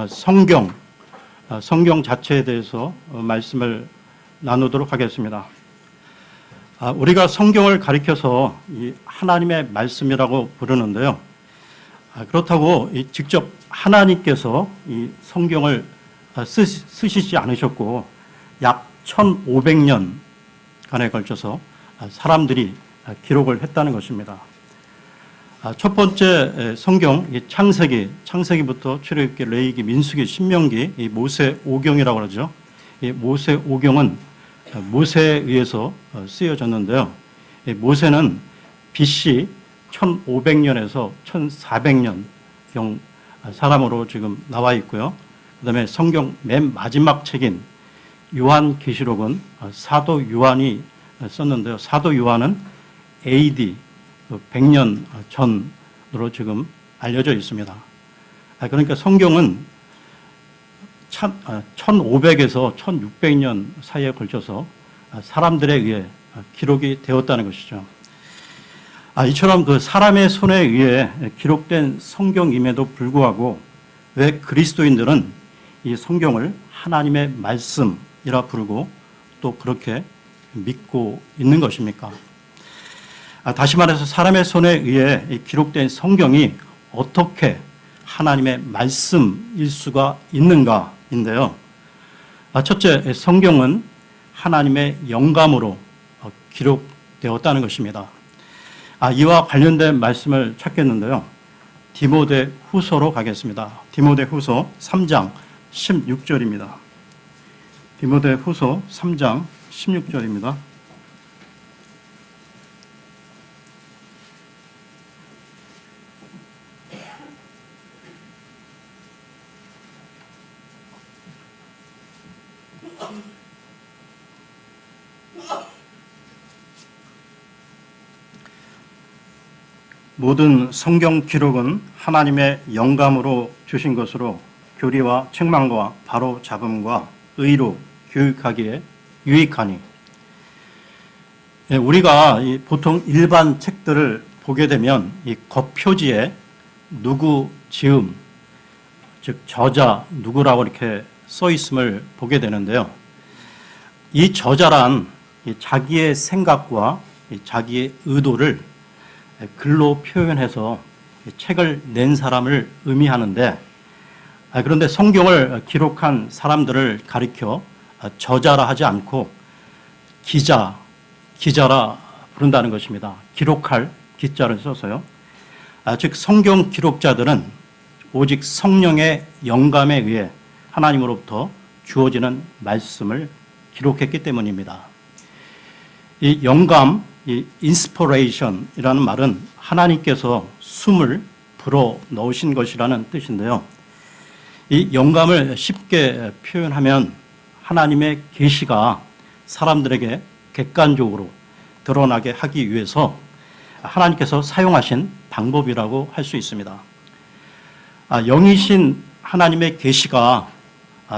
성경 자체에 대해서 말씀을 나누도록 하겠습니다. 우리가 성경을 가리켜서 이 하나님의 말씀이라고 부르는데요. 그렇다고 직접 하나님께서 이 성경을 쓰시지 않으셨고 약 1500년간에 걸쳐서 사람들이 기록을 했다는 것입니다. 첫 번째 성경 창세기부터 출애굽기, 레위기, 민수기, 신명기, 이 모세오경이라고 그러죠. 이 모세오경은 모세에 의해서 쓰여졌는데요. 모세는 BC 1500년에서 1400년경 사람으로 지금 나와 있고요. 그다음에 성경 맨 마지막 책인 요한계시록은 사도 요한이 썼는데요. 사도 요한은 AD 100년 전으로 지금 알려져 있습니다. 그러니까 성경은 1500에서 1600년 사이에 걸쳐서 사람들에 의해 기록이 되었다는 것이죠. 이처럼 그 사람의 손에 의해 기록된 성경임에도 불구하고 왜 그리스도인들은 이 성경을 하나님의 말씀이라 부르고 또 그렇게 믿고 있는 것입니까? 다시 말해서 사람의 손에 의해 기록된 성경이 어떻게 하나님의 말씀일 수가 있는가인데요. 첫째, 성경은 하나님의 영감으로 기록되었다는 것입니다. 이와 관련된 말씀을 찾겠는데요. 디모데 후서로 가겠습니다. 디모데 후서 3장 16절입니다. 디모데 후서 3장 16절입니다. 모든 성경 기록은 하나님의 영감으로 주신 것으로 교리와 책망과 바로 잡음과 의로 교육하기에 유익하니. 우리가 보통 일반 책들을 보게 되면 이 겉표지에 누구 지음, 즉 저자 누구라고 이렇게 써 있음을 보게 되는데요. 이 저자란 자기의 생각과 자기의 의도를 글로 표현해서 책을 낸 사람을 의미하는데, 그런데 성경을 기록한 사람들을 가리켜 저자라 하지 않고 기자라 부른다는 것입니다. 기록할 기자를 써서요. 즉 성경 기록자들은 오직 성령의 영감에 의해 하나님으로부터 주어지는 말씀을 기록했기 때문입니다. 이 영감, 이 인스퍼레이션이라는 말은 하나님께서 숨을 불어 넣으신 것이라는 뜻인데요. 이 영감을 쉽게 표현하면 하나님의 계시가 사람들에게 객관적으로 드러나게 하기 위해서 하나님께서 사용하신 방법이라고 할 수 있습니다. 영이신 하나님의 계시가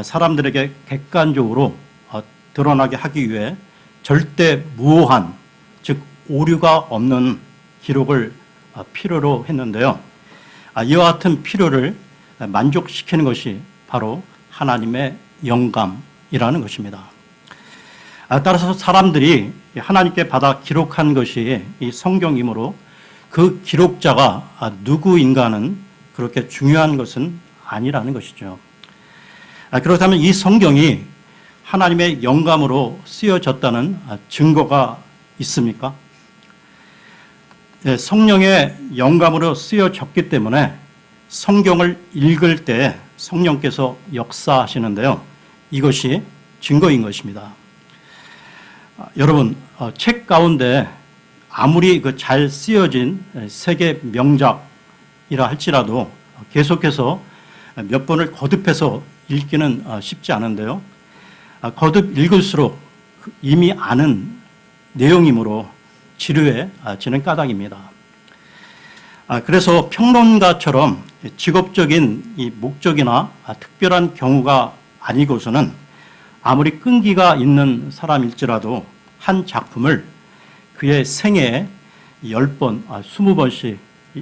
사람들에게 객관적으로 드러나게 하기 위해 절대 무오한, 즉 오류가 없는 기록을 필요로 했는데요. 이와 같은 필요를 만족시키는 것이 바로 하나님의 영감이라는 것입니다. 따라서 사람들이 하나님께 받아 기록한 것이 이 성경이므로 그 기록자가 누구인가는 그렇게 중요한 것은 아니라는 것이죠. 그렇다면 이 성경이 하나님의 영감으로 쓰여졌다는 증거가 있습니까? 성령의 영감으로 쓰여졌기 때문에 성경을 읽을 때 성령께서 역사하시는데요. 이것이 증거인 것입니다. 여러분, 책 가운데 아무리 잘 쓰여진 세계 명작이라 할지라도 계속해서 몇 번을 거듭해서 읽기는 쉽지 않은데요. 거듭 읽을수록 이미 아는 내용이므로 지루해지는 까닭입니다. 그래서 평론가처럼 직업적인 이 목적이나 특별한 경우가 아니고서는 아무리 끈기가 있는 사람일지라도 한 작품을 그의 생애에 10번, 20번씩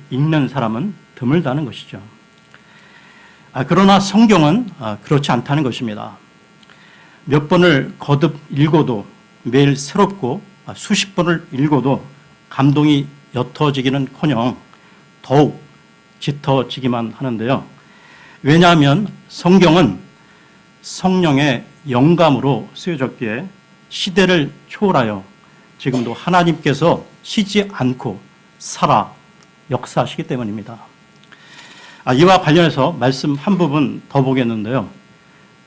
읽는 사람은 드물다는 것이죠. 그러나 성경은 그렇지 않다는 것입니다. 몇 번을 거듭 읽어도 매일 새롭고 수십 번을 읽어도 감동이 옅어지기는커녕 더욱 짙어지기만 하는데요. 왜냐하면 성경은 성령의 영감으로 쓰여졌기에 시대를 초월하여 지금도 하나님께서 쉬지 않고 살아 역사하시기 때문입니다. 이와 관련해서 말씀 한 부분 더 보겠는데요.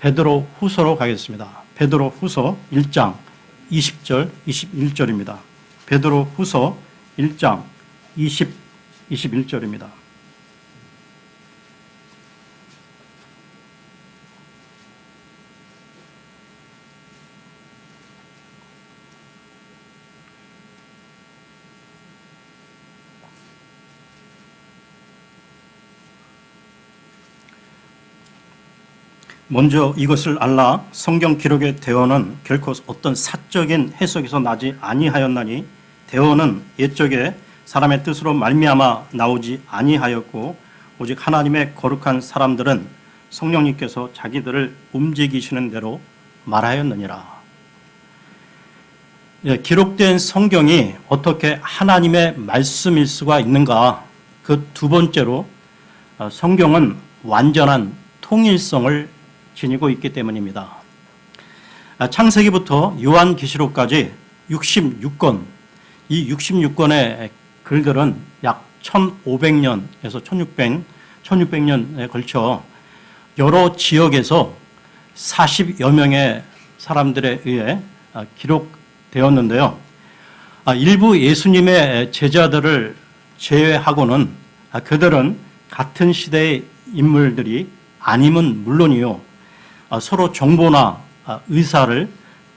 베드로 후서로 가겠습니다. 베드로 후서 1장 20절, 21절입니다. 베드로 후서 1장 20, 21절입니다. 먼저 이것을 알라 성경 기록의 대언은 결코 어떤 사적인 해석에서 나지 아니하였나니 대언은 옛적에 사람의 뜻으로 말미암아 나오지 아니하였고 오직 하나님의 거룩한 사람들은 성령님께서 자기들을 움직이시는 대로 말하였느니라. 기록된 성경이 어떻게 하나님의 말씀일 수가 있는가? 그 두 번째로 성경은 완전한 통일성을 지니고 있기 때문입니다. 창세기부터 요한계시록까지 66권, 이 66권의 글들은 약 1500년에서 1600년에 걸쳐 여러 지역에서 40여 명의 사람들에 의해 기록되었는데요. 일부 예수님의 제자들을 제외하고는 그들은 같은 시대의 인물들이 아님은 물론이요. 서로 정보나 의사를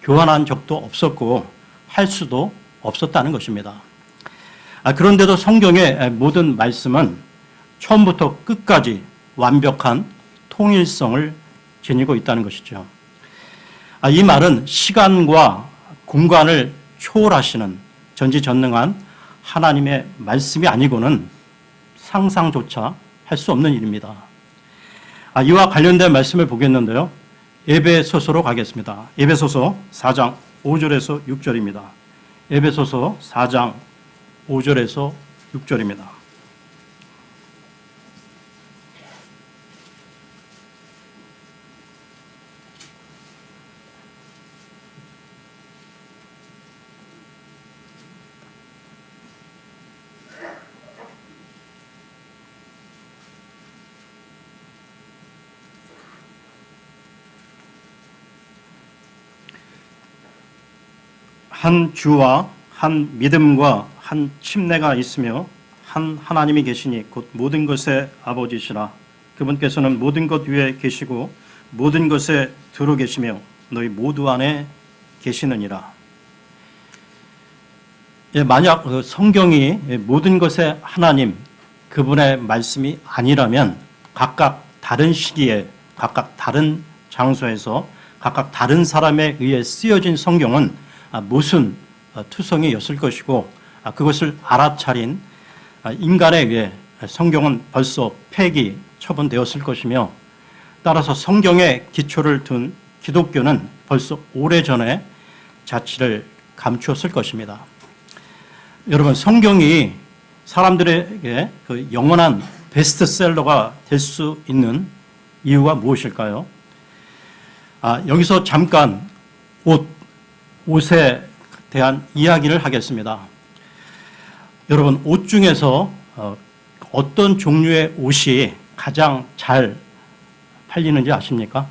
교환한 적도 없었고 할 수도 없었다는 것입니다. 그런데도 성경의 모든 말씀은 처음부터 끝까지 완벽한 통일성을 지니고 있다는 것이죠. 이 말은 시간과 공간을 초월하시는 전지전능한 하나님의 말씀이 아니고는 상상조차 할 수 없는 일입니다. 이와 관련된 말씀을 보겠는데요. 에베소서로 가겠습니다. 에베소서 4장 5절에서 6절입니다. 에베소서 4장 5절에서 6절입니다. 한 주와 한 믿음과 한 침례가 있으며 한 하나님이 계시니 곧 모든 것의 아버지시라. 그분께서는 모든 것 위에 계시고 모든 것에 들어 계시며 너희 모두 안에 계시느니라. 만약 성경이 모든 것의 하나님 그분의 말씀이 아니라면 각각 다른 시기에 각각 다른 장소에서 각각 다른 사람에 의해 쓰여진 성경은 무슨 투성이였을 것이고 그것을 알아차린 인간에 의해 성경은 벌써 폐기 처분되었을 것이며 따라서 성경에 기초를 둔 기독교는 벌써 오래전에 자취를 감추었을 것입니다. 여러분, 성경이 사람들에게 그 영원한 베스트셀러가 될 수 있는 이유가 무엇일까요? 여기서 잠깐 옷에 대한 이야기를 하겠습니다. 여러분, 옷 중에서 어떤 종류의 옷이 가장 잘 팔리는지 아십니까?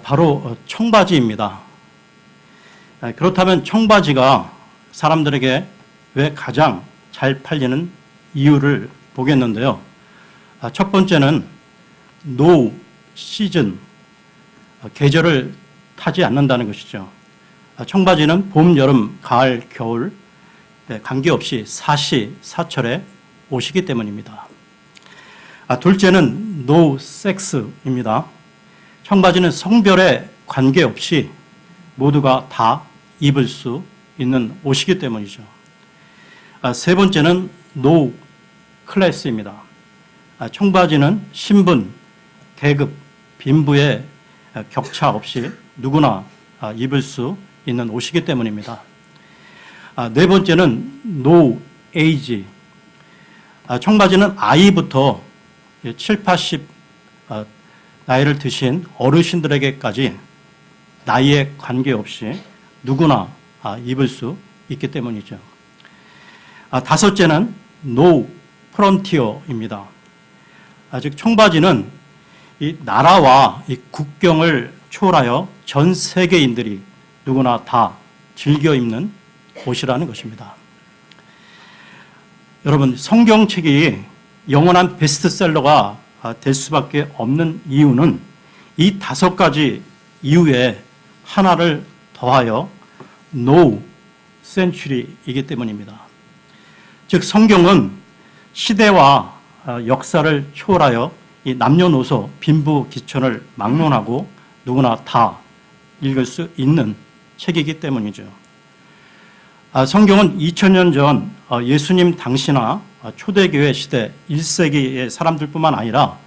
바로 청바지입니다. 그렇다면 청바지가 사람들에게 왜 가장 잘 팔리는 이유를 보겠는데요. 첫 번째는 no 시즌, 계절을 타지 않는다는 것이죠. 청바지는 봄, 여름, 가을, 겨울 관계없이 사시사철에 옷이기 때문입니다. 둘째는 no sex입니다. 청바지는 성별에 관계없이 모두가 다 입을 수 있는 옷이기 때문이죠. 세 번째는 no class입니다. 청바지는 신분, 계급, 빈부의 격차 없이 누구나 입을 수 있는 옷이기 때문입니다. 네 번째는 no age. 청바지는 아이부터 7, 80 나이를 드신 어르신들에게까지 나이에 관계없이 누구나 입을 수 있기 때문이죠. 다섯째는 no frontier입니다. 즉 청바지는 이 나라와 이 국경을 초월하여 전 세계인들이 누구나 다 즐겨 입는 옷이라는 것입니다. 여러분, 성경책이 영원한 베스트셀러가 될 수밖에 없는 이유는 이 다섯 가지 이유에 하나를 더하여 No Century이기 때문입니다. 즉 성경은 시대와 역사를 초월하여 이 남녀노소 빈부귀천을 막론하고 누구나 다 읽을 수 있는 책이기 때문이죠. 성경은 2000년 전 예수님 당시나 초대교회 시대 1세기의 사람들뿐만 아니라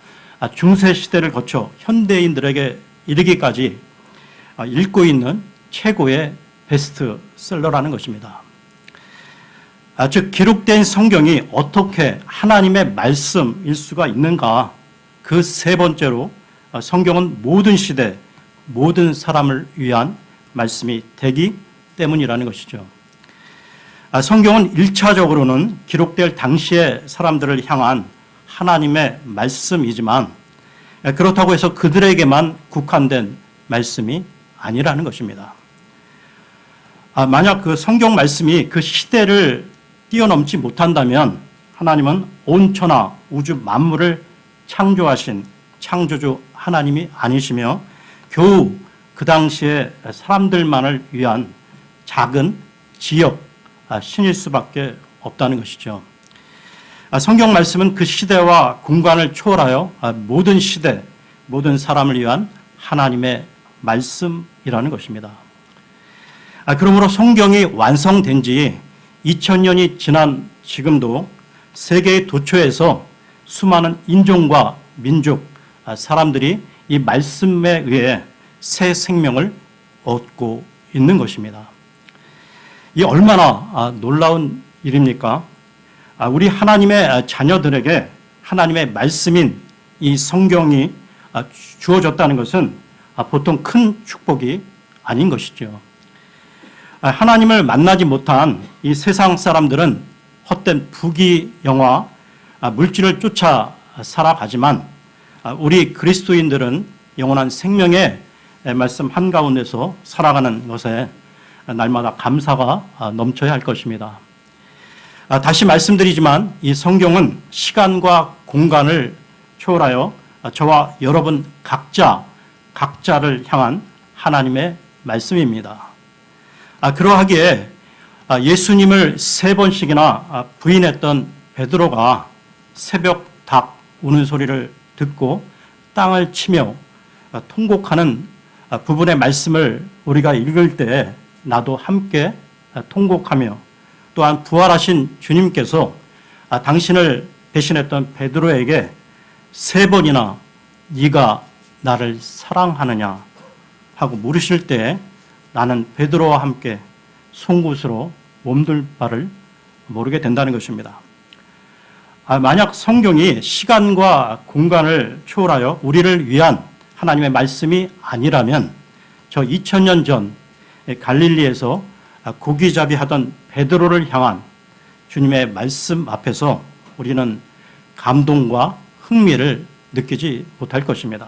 중세 시대를 거쳐 현대인들에게 이르기까지 읽고 있는 최고의 베스트셀러라는 것입니다. 즉 기록된 성경이 어떻게 하나님의 말씀일 수가 있는가? 그 세 번째로 성경은 모든 시대, 모든 사람을 위한 말씀이 되기 때문이라는 것이죠. 성경은 1차적으로는 기록될 당시의 사람들을 향한 하나님의 말씀이지만 그렇다고 해서 그들에게만 국한된 말씀이 아니라는 것입니다. 만약 그 성경 말씀이 그 시대를 뛰어넘지 못한다면 하나님은 온 천하 우주 만물을 창조하신 창조주 하나님이 아니시며 겨우 그 당시에 사람들만을 위한 작은 지역 신일 수밖에 없다는 것이죠. 성경 말씀은 그 시대와 공간을 초월하여 모든 시대, 모든 사람을 위한 하나님의 말씀이라는 것입니다. 그러므로 성경이 완성된 지 2000년이 지난 지금도 세계의 도처에서 수많은 인종과 민족, 사람들이 이 말씀에 의해 새 생명을 얻고 있는 것입니다. 이 얼마나 놀라운 일입니까? 우리 하나님의 자녀들에게 하나님의 말씀인 이 성경이 주어졌다는 것은 보통 큰 축복이 아닌 것이죠. 하나님을 만나지 못한 이 세상 사람들은 헛된 부귀영화, 물질을 쫓아 살아가지만 우리 그리스도인들은 영원한 생명의 말씀 한가운데서 살아가는 것에 날마다 감사가 넘쳐야 할 것입니다. 다시 말씀드리지만 이 성경은 시간과 공간을 초월하여 저와 여러분 각자를 향한 하나님의 말씀입니다. 그러하기에 예수님을 3번씩이나 부인했던 베드로가 새벽 닭 우는 소리를 듣고 땅을 치며 통곡하는 부분의 말씀을 우리가 읽을 때 나도 함께 통곡하며 또한 부활하신 주님께서 당신을 배신했던 베드로에게 3번이나 네가 나를 사랑하느냐 하고 물으실 때 나는 베드로와 함께 송곳으로 몸둘 바를 모르게 된다는 것입니다. 만약 성경이 시간과 공간을 초월하여 우리를 위한 하나님의 말씀이 아니라면 저 2000년 전 갈릴리에서 고기잡이 하던 베드로를 향한 주님의 말씀 앞에서 우리는 감동과 흥미를 느끼지 못할 것입니다.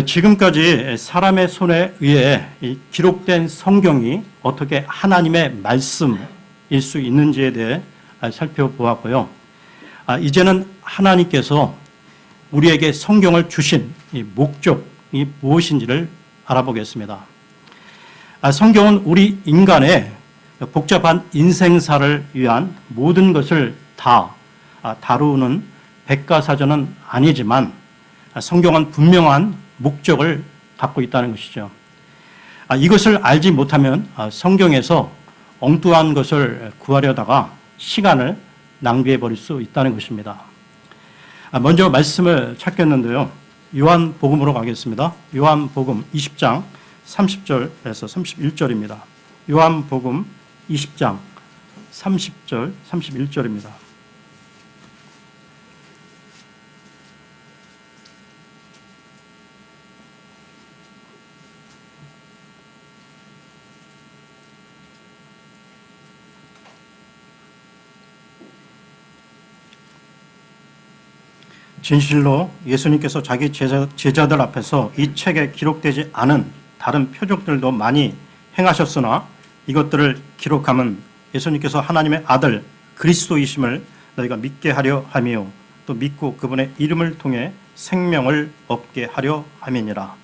지금까지 사람의 손에 의해 기록된 성경이 어떻게 하나님의 말씀일 수 있는지에 대해 살펴보았고요. 이제는 하나님께서 우리에게 성경을 주신 이 목적이 무엇인지를 알아보겠습니다. 성경은 우리 인간의 복잡한 인생사를 위한 모든 것을 다 다루는 백과사전은 아니지만 성경은 분명한 목적을 갖고 있다는 것이죠. 이것을 알지 못하면 성경에서 엉뚱한 것을 구하려다가 시간을 낭비해버릴 수 있다는 것입니다. 먼저 말씀을 찾겠는데요. 요한복음으로 가겠습니다. 요한복음 20장 30절에서 31절입니다. 요한복음 20장 30절, 31절입니다. 진실로 예수님께서 자기 제자들 앞에서 이 책에 기록되지 않은 다른 표적들도 많이 행하셨으나 이것들을 기록함은 예수님께서 하나님의 아들 그리스도이심을 너희가 믿게 하려 함이요 또 믿고 그분의 이름을 통해 생명을 얻게 하려 함이니라.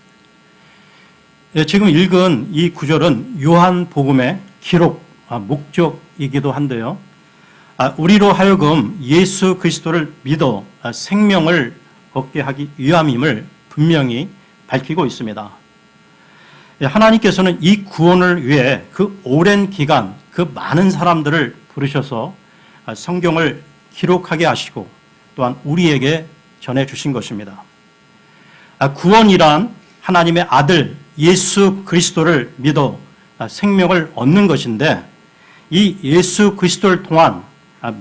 지금 읽은 이 구절은 요한복음의 기록 목적이기도 한데요. 우리로 하여금 예수 그리스도를 믿어 생명을 얻게 하기 위함임을 분명히 밝히고 있습니다. 하나님께서는 이 구원을 위해 그 오랜 기간 그 많은 사람들을 부르셔서 성경을 기록하게 하시고 또한 우리에게 전해주신 것입니다. 구원이란 하나님의 아들 예수 그리스도를 믿어 생명을 얻는 것인데 이 예수 그리스도를 통한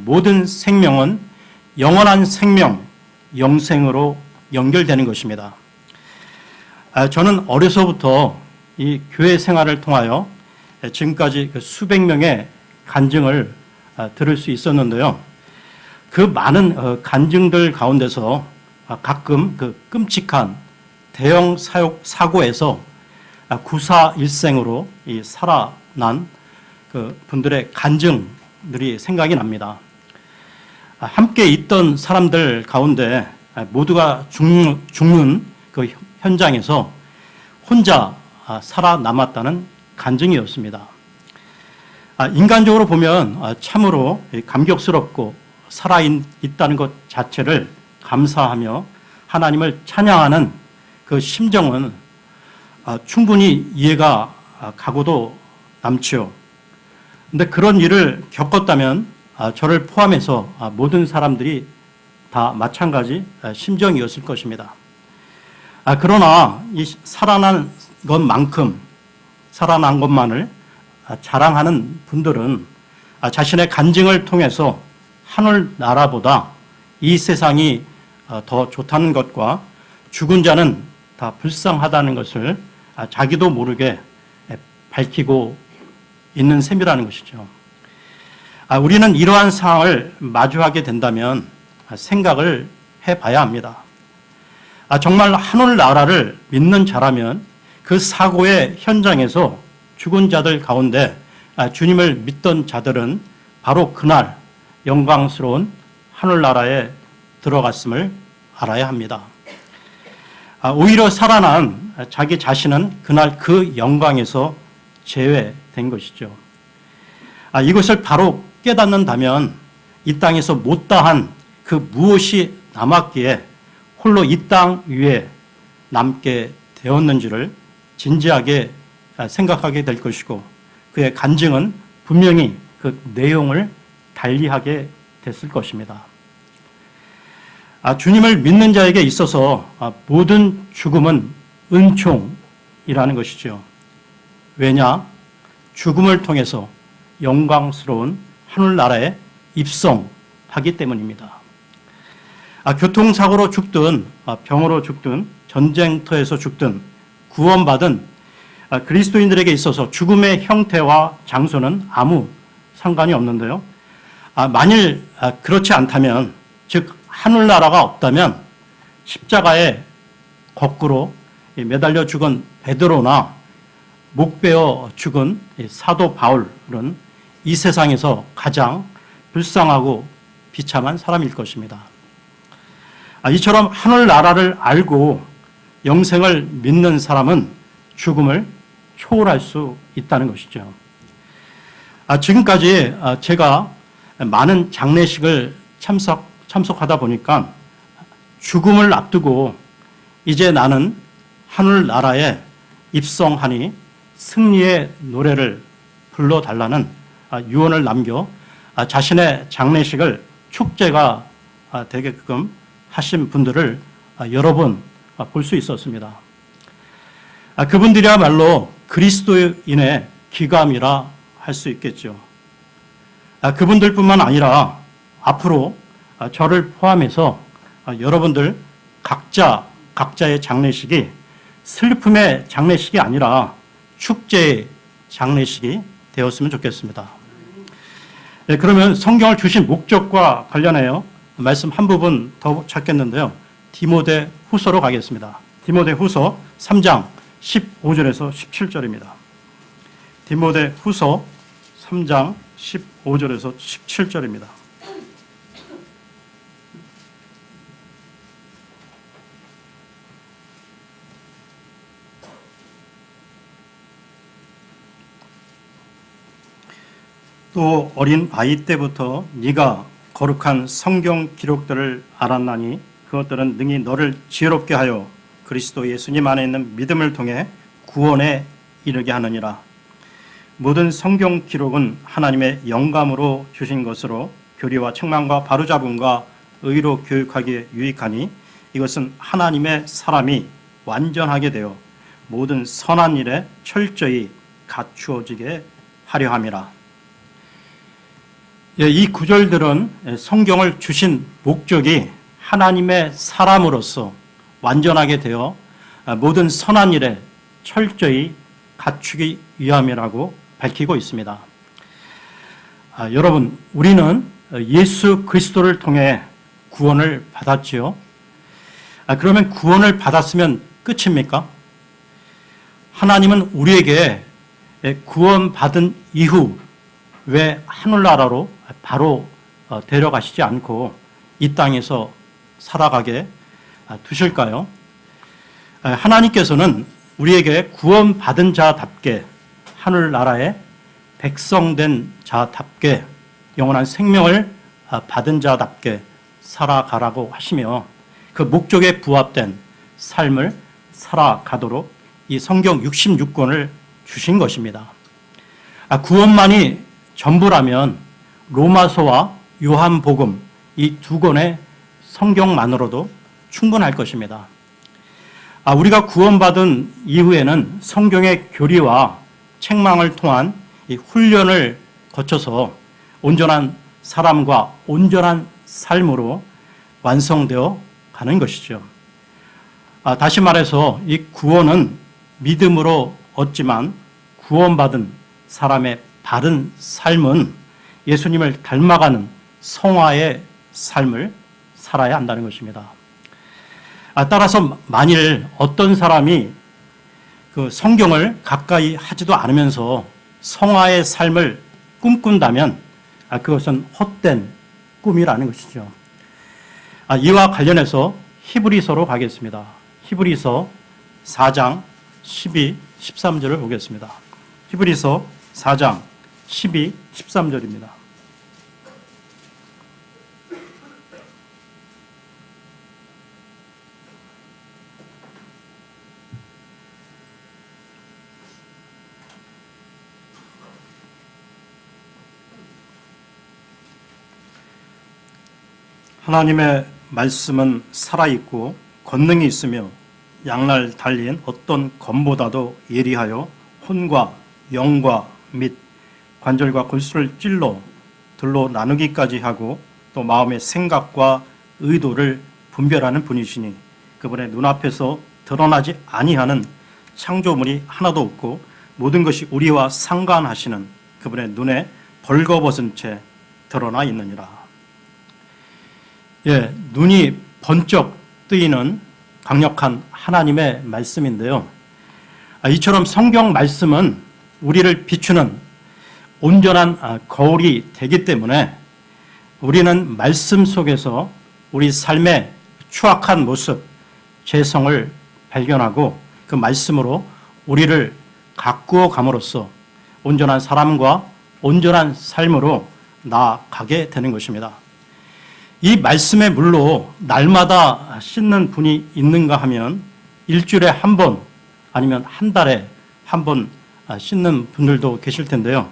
모든 생명은 영원한 생명, 영생으로 연결되는 것입니다. 저는 어려서부터 이 교회 생활을 통하여 지금까지 수백 명의 간증을 들을 수 있었는데요. 그 많은 간증들 가운데서 가끔 그 끔찍한 대형 사고에서 구사일생으로 살아난 그 분들의 간증들이 생각이 납니다. 함께 있던 사람들 가운데 모두가 죽는 그 현장에서 혼자 살아남았다는 간증이었습니다. 인간적으로 보면 참으로 감격스럽고 살아있다는 것 자체를 감사하며 하나님을 찬양하는 그 심정은 충분히 이해가 가고도 남지요. 그런데 그런 일을 겪었다면 저를 포함해서 모든 사람들이 다 마찬가지 심정이었을 것입니다. 그러나 이 살아난 것만을 자랑하는 분들은 자신의 간증을 통해서 하늘 나라보다 이 세상이 더 좋다는 것과 죽은 자는 다 불쌍하다는 것을 자기도 모르게 밝히고 있는 셈이라는 것이죠. 우리는 이러한 상황을 마주하게 된다면 생각을 해봐야 합니다. 정말 하늘 나라를 믿는 자라면 그 사고의 현장에서 죽은 자들 가운데 주님을 믿던 자들은 바로 그날 영광스러운 하늘나라에 들어갔음을 알아야 합니다. 오히려 살아난 자기 자신은 그날 그 영광에서 제외된 것이죠. 이것을 바로 깨닫는다면 이 땅에서 못다한 그 무엇이 남았기에 홀로 이 땅 위에 남게 되었는지를 진지하게 생각하게 될 것이고 그의 간증은 분명히 그 내용을 달리하게 됐을 것입니다. 주님을 믿는 자에게 있어서 모든 죽음은 은총이라는 것이죠. 왜냐? 죽음을 통해서 영광스러운 하늘나라에 입성하기 때문입니다. 교통사고로 죽든 병으로 죽든 전쟁터에서 죽든 구원받은 그리스도인들에게 있어서 죽음의 형태와 장소는 아무 상관이 없는데요. 만일 그렇지 않다면, 즉 하늘나라가 없다면 십자가에 거꾸로 매달려 죽은 베드로나 목베어 죽은 사도 바울은 이 세상에서 가장 불쌍하고 비참한 사람일 것입니다. 이처럼 하늘나라를 알고 영생을 믿는 사람은 죽음을 초월할 수 있다는 것이죠. 지금까지 제가 많은 장례식을 참석하다 보니까 죽음을 앞두고 이제 나는 하늘나라에 입성하니 승리의 노래를 불러달라는 유언을 남겨 자신의 장례식을 축제가 되게끔 하신 분들을 여러 번 볼 수 있었습니다. 그분들이야말로 그리스도인의 기감이라 할 수 있겠죠. 그분들뿐만 아니라 앞으로 저를 포함해서 여러분들 각자의 장례식이 슬픔의 장례식이 아니라 축제의 장례식이 되었으면 좋겠습니다. 네, 그러면 성경을 주신 목적과 관련하여 말씀 한 부분 더 찾겠는데요. 디모데 후서로 가겠습니다. 디모데 후서 3장 15절에서 17절입니다. 디모데 후서 3장 15절에서 17절입니다. 또 어린 아이 때부터 네가 거룩한 성경 기록들을 알았나니 그것들은 능히 너를 지혜롭게 하여 그리스도 예수님 안에 있는 믿음을 통해 구원에 이르게 하느니라. 모든 성경 기록은 하나님의 영감으로 주신 것으로 교리와 책망과 바로잡음과 의로 교육하기에 유익하니 이것은 하나님의 사람이 완전하게 되어 모든 선한 일에 철저히 갖추어지게 하려 함이라. 이 구절들은 성경을 주신 목적이 하나님의 사람으로서 완전하게 되어 모든 선한 일에 철저히 갖추기 위함이라고 밝히고 있습니다. 여러분, 우리는 예수 그리스도를 통해 구원을 받았지요. 그러면 구원을 받았으면 끝입니까? 하나님은 우리에게 구원받은 이후 왜 하늘나라로 바로 데려가시지 않고 이 땅에서 살아가게 두실까요? 하나님께서는 우리에게 구원받은 자답게 하늘나라에 백성된 자답게 영원한 생명을 받은 자답게 살아가라고 하시며 그 목적에 부합된 삶을 살아가도록 이 성경 66권을 주신 것입니다. 구원만이 전부라면 로마서와 요한복음 이 두 권의 성경만으로도 충분할 것입니다. 우리가 구원받은 이후에는 성경의 교리와 책망을 통한 이 훈련을 거쳐서 온전한 사람과 온전한 삶으로 완성되어 가는 것이죠. 다시 말해서 이 구원은 믿음으로 얻지만 구원받은 사람의 바른 삶은 예수님을 닮아가는 성화의 삶을 살아야 한다는 것입니다. 따라서 만일 어떤 사람이 그 성경을 가까이 하지도 않으면서 성화의 삶을 꿈꾼다면 그것은 헛된 꿈이라는 것이죠. 이와 관련해서 히브리서로 가겠습니다. 히브리서 4장 12, 13절을 보겠습니다. 히브리서 4장 12, 13절입니다. 하나님의 말씀은 살아있고 권능이 있으며 양날 달린 어떤 검보다도 예리하여 혼과 영과 및 관절과 골수를 찔러 둘로 나누기까지 하고 또 마음의 생각과 의도를 분별하는 분이시니 그분의 눈앞에서 드러나지 아니하는 창조물이 하나도 없고 모든 것이 우리와 상관하시는 그분의 눈에 벌거벗은 채 드러나 있느니라. 눈이 번쩍 뜨이는 강력한 하나님의 말씀인데요. 이처럼 성경 말씀은 우리를 비추는 온전한 거울이 되기 때문에 우리는 말씀 속에서 우리 삶의 추악한 모습, 죄성을 발견하고 그 말씀으로 우리를 가꾸어 감으로써 온전한 사람과 온전한 삶으로 나아가게 되는 것입니다. 이 말씀의 물로 날마다 씻는 분이 있는가 하면 일주일에 한 번 아니면 한 달에 한 번 씻는 분들도 계실 텐데요.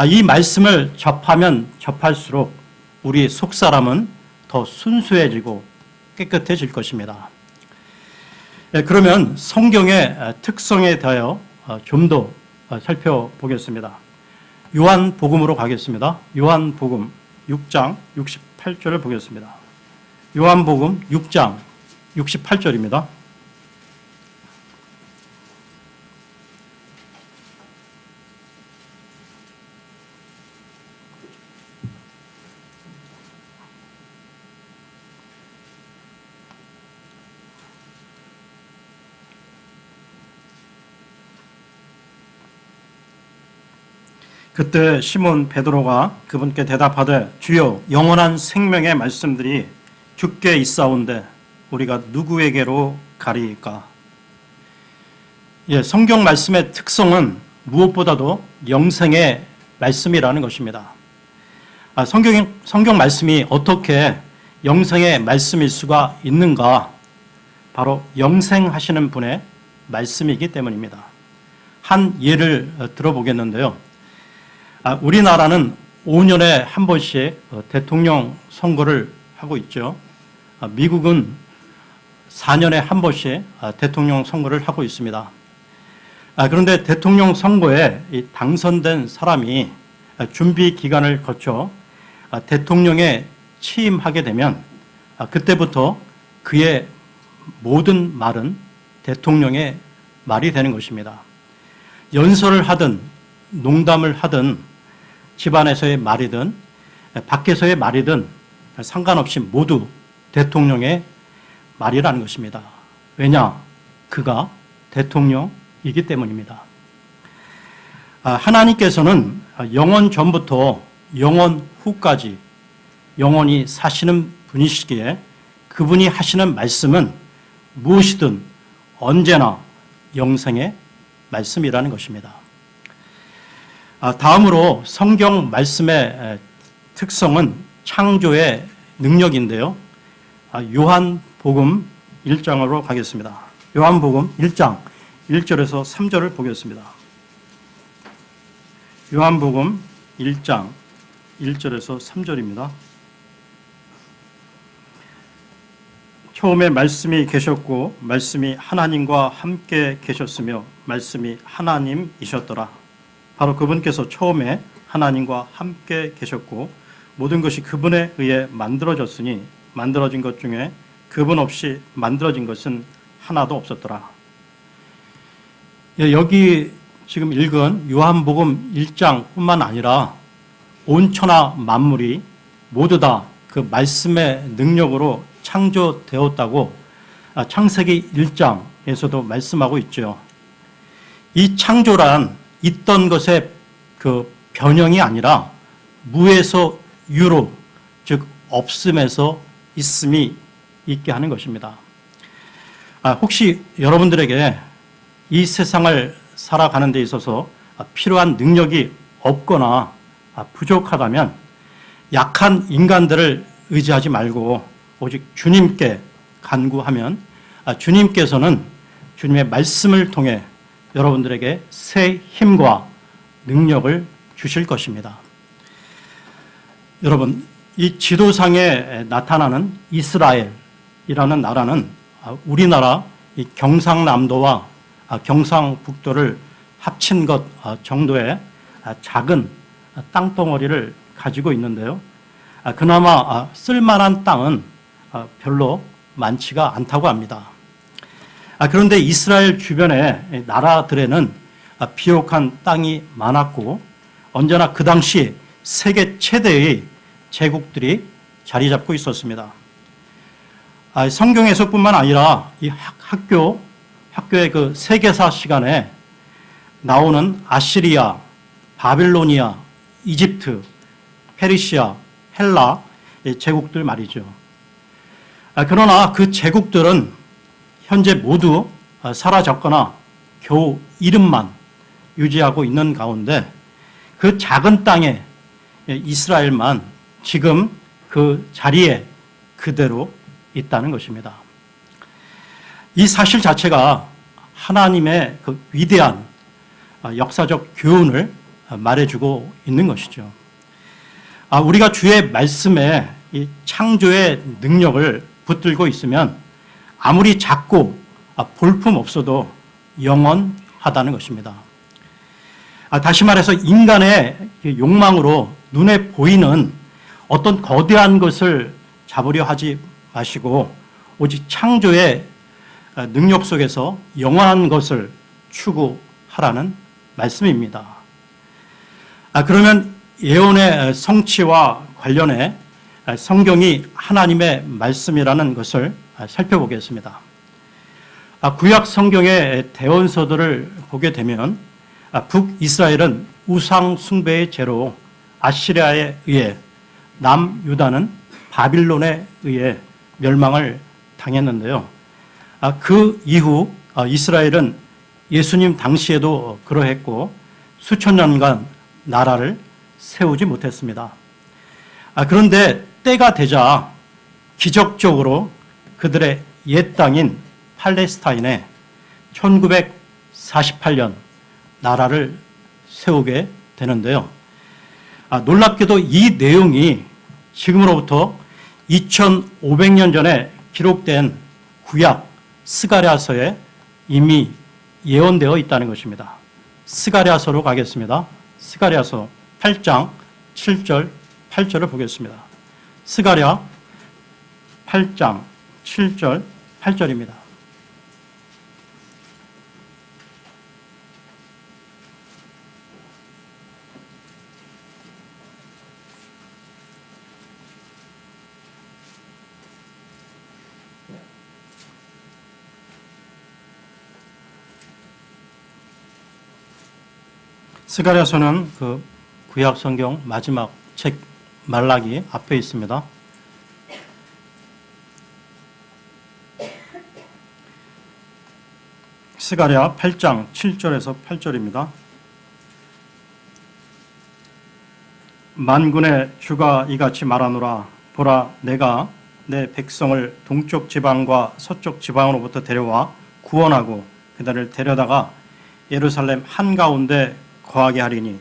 이 말씀을 접하면 접할수록 우리 속사람은 더 순수해지고 깨끗해질 것입니다. 그러면 성경의 특성에 대하여 좀 더 살펴보겠습니다. 요한복음으로 가겠습니다. 요한복음 6장 68절을 보겠습니다. 요한복음 6장 68절입니다. 그때 시몬 베드로가 그분께 대답하되 주여 영원한 생명의 말씀들이 주께 있사온데 우리가 누구에게로 가리이까? 성경 말씀의 특성은 무엇보다도 영생의 말씀이라는 것입니다. 성경 말씀이 어떻게 영생의 말씀일 수가 있는가? 바로 영생하시는 분의 말씀이기 때문입니다. 한 예를 들어보겠는데요. 우리나라는 5년에 한 번씩 대통령 선거를 하고 있죠. 미국은 4년에 한 번씩 대통령 선거를 하고 있습니다. 그런데 대통령 선거에 당선된 사람이 준비 기간을 거쳐 대통령에 취임하게 되면 그때부터 그의 모든 말은 대통령의 말이 되는 것입니다. 연설을 하든 농담을 하든 집안에서의 말이든 밖에서의 말이든 상관없이 모두 대통령의 말이라는 것입니다. 왜냐? 그가 대통령이기 때문입니다. 하나님께서는 영원 전부터 영원 후까지 영원히 사시는 분이시기에 그분이 하시는 말씀은 무엇이든 언제나 영생의 말씀이라는 것입니다. 다음으로 성경 말씀의 특성은 창조의 능력인데요. 요한복음 1장으로 가겠습니다. 요한복음 1장 1절에서 3절을 보겠습니다. 요한복음 1장 1절에서 3절입니다. 처음에 말씀이 계셨고 말씀이 하나님과 함께 계셨으며 말씀이 하나님이셨더라. 바로 그분께서 처음에 하나님과 함께 계셨고 모든 것이 그분에 의해 만들어졌으니 만들어진 것 중에 그분 없이 만들어진 것은 하나도 없었더라. 여기 지금 읽은 요한복음 1장뿐만 아니라 온 천하 만물이 모두 다 그 말씀의 능력으로 창조되었다고 창세기 1장에서도 말씀하고 있죠. 이 창조란 있던 것의 그 변형이 아니라 무에서 유로, 즉 없음에서 있음이 있게 하는 것입니다. 혹시 여러분들에게 이 세상을 살아가는 데 있어서 필요한 능력이 없거나 부족하다면 약한 인간들을 의지하지 말고 오직 주님께 간구하면 주님께서는 주님의 말씀을 통해 여러분들에게 새 힘과 능력을 주실 것입니다. 여러분, 이 지도상에 나타나는 이스라엘이라는 나라는 우리나라 이 경상남도와 경상북도를 합친 것 정도의 작은 땅덩어리를 가지고 있는데요. 그나마 쓸만한 땅은 별로 많지가 않다고 합니다. 그런데 이스라엘 주변의 나라들에는 비옥한 땅이 많았고 언제나 그 당시 세계 최대의 제국들이 자리 잡고 있었습니다. 성경에서뿐만 아니라 이 학교의 그 세계사 시간에 나오는 아시리아, 바빌로니아, 이집트, 페르시아, 헬라 제국들 말이죠. 그러나 그 제국들은 현재 모두 사라졌거나 겨우 이름만 유지하고 있는 가운데 그 작은 땅에 이스라엘만 지금 그 자리에 그대로 있다는 것입니다. 이 사실 자체가 하나님의 그 위대한 역사적 교훈을 말해주고 있는 것이죠. 우리가 주의 말씀에 이 창조의 능력을 붙들고 있으면 아무리 작고 볼품 없어도 영원하다는 것입니다. 다시 말해서 인간의 욕망으로 눈에 보이는 어떤 거대한 것을 잡으려 하지 마시고 오직 창조의 능력 속에서 영원한 것을 추구하라는 말씀입니다. 그러면 예언의 성취와 관련해 성경이 하나님의 말씀이라는 것을 살펴보겠습니다. 구약 성경의 대원서들을 보게 되면 북이스라엘은 우상 숭배의 죄로 아시리아에 의해, 남유다는 바빌론에 의해 멸망을 당했는데요. 그 이후 이스라엘은 예수님 당시에도 그러했고 수천 년간 나라를 세우지 못했습니다. 그런데 때가 되자 기적적으로 그들의 옛 땅인 팔레스타인에 1948년 나라를 세우게 되는데요. 놀랍게도 이 내용이 지금으로부터 2500년 전에 기록된 구약 스가랴서에 이미 예언되어 있다는 것입니다. 스가랴서로 가겠습니다. 스가랴서 8장 7절 8절을 보겠습니다. 스가랴 8장 7절 8절입니다. 스가랴서는 그 구약 성경 마지막 책 말라기 앞에 있습니다. 스가랴 8장 7절에서 8절입니다. 만군의 주가 이같이 말하노라. 보라, 내가 내 백성을 동쪽 지방과 서쪽 지방으로부터 데려와 구원하고 그들을 데려다가 예루살렘 한가운데 거하게 하리니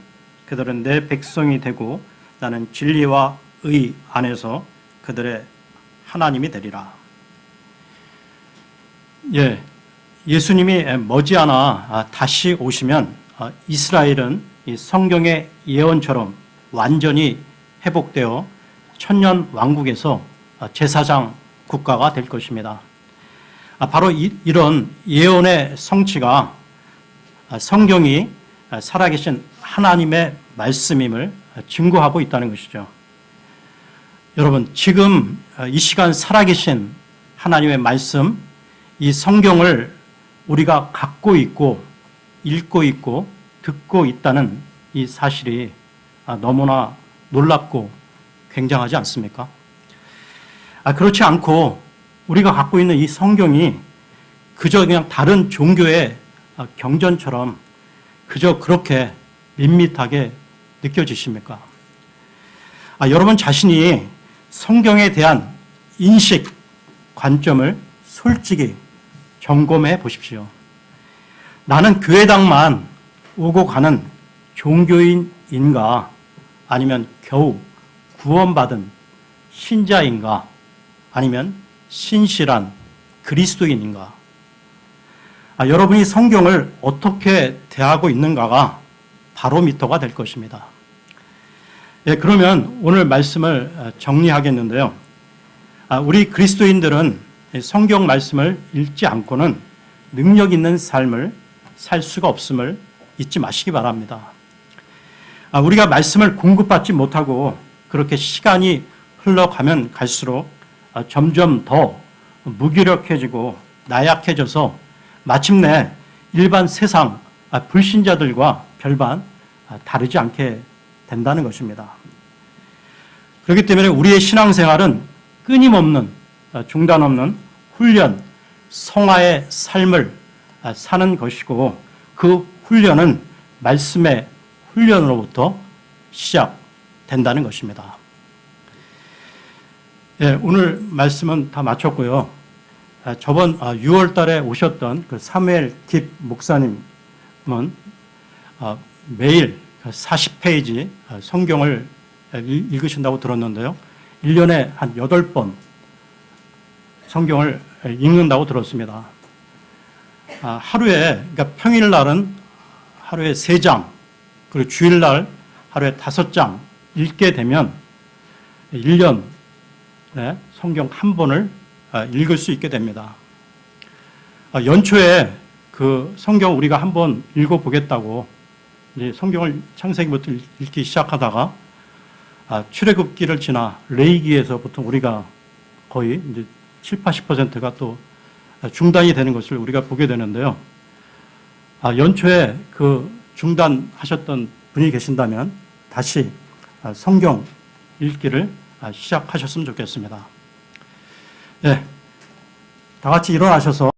그들은 내 백성이 되고 나는 진리와 의 안에서 그들의 하나님이 되리라. 예수님이 머지않아 다시 오시면 이스라엘은 이 성경의 예언처럼 완전히 회복되어 천년 왕국에서 제사장 국가가 될 것입니다. 바로 이런 예언의 성취가 성경이 살아계신 하나님의 말씀임을 증거하고 있다는 것이죠. 여러분, 지금 이 시간 살아계신 하나님의 말씀, 이 성경을 우리가 갖고 있고 읽고 있고 듣고 있다는 이 사실이 너무나 놀랍고 굉장하지 않습니까? 그렇지 않고 우리가 갖고 있는 이 성경이 그저 그냥 다른 종교의 경전처럼 그저 그렇게 밋밋하게 느껴지십니까? 여러분 자신이 성경에 대한 인식, 관점을 솔직히 점검해 보십시오. 나는 교회당만 오고 가는 종교인인가? 아니면 겨우 구원받은 신자인가? 아니면 신실한 그리스도인인가? 여러분이 성경을 어떻게 대하고 있는가가 바로미터가 될 것입니다. 그러면 오늘 말씀을 정리하겠는데요. 우리 그리스도인들은 성경 말씀을 읽지 않고는 능력 있는 삶을 살 수가 없음을 잊지 마시기 바랍니다. 우리가 말씀을 공급받지 못하고 그렇게 시간이 흘러가면 갈수록 점점 더 무기력해지고 나약해져서 마침내 일반 세상 불신자들과 별반 다르지 않게 된다는 것입니다. 그렇기 때문에 우리의 신앙생활은 끊임없는 중단 없는 훈련, 성화의 삶을 사는 것이고 그 훈련은 말씀의 훈련으로부터 시작된다는 것입니다. 오늘 말씀은 다 마쳤고요. 저번 6월 달에 오셨던 그 사무엘 딥 목사님은 매일 40페이지 성경을 읽으신다고 들었는데요. 1년에 한 8번 성경을 읽는다고 들었습니다. 하루에, 그러니까 평일날은 하루에 3장, 그리고 주일날 하루에 5장 읽게 되면 1년에 성경 한 번을 읽을 수 있게 됩니다. 연초에 그 성경 우리가 한번 읽어보겠다고 이제 성경을 창세기부터 읽기 시작하다가 출애굽기를 지나 레위기에서부터 우리가 거의 이제 7, 80%가 또 중단이 되는 것을 우리가 보게 되는데요. 연초에 그 중단하셨던 분이 계신다면 다시 성경 읽기를 시작하셨으면 좋겠습니다. 네, 다 같이 일어나셔서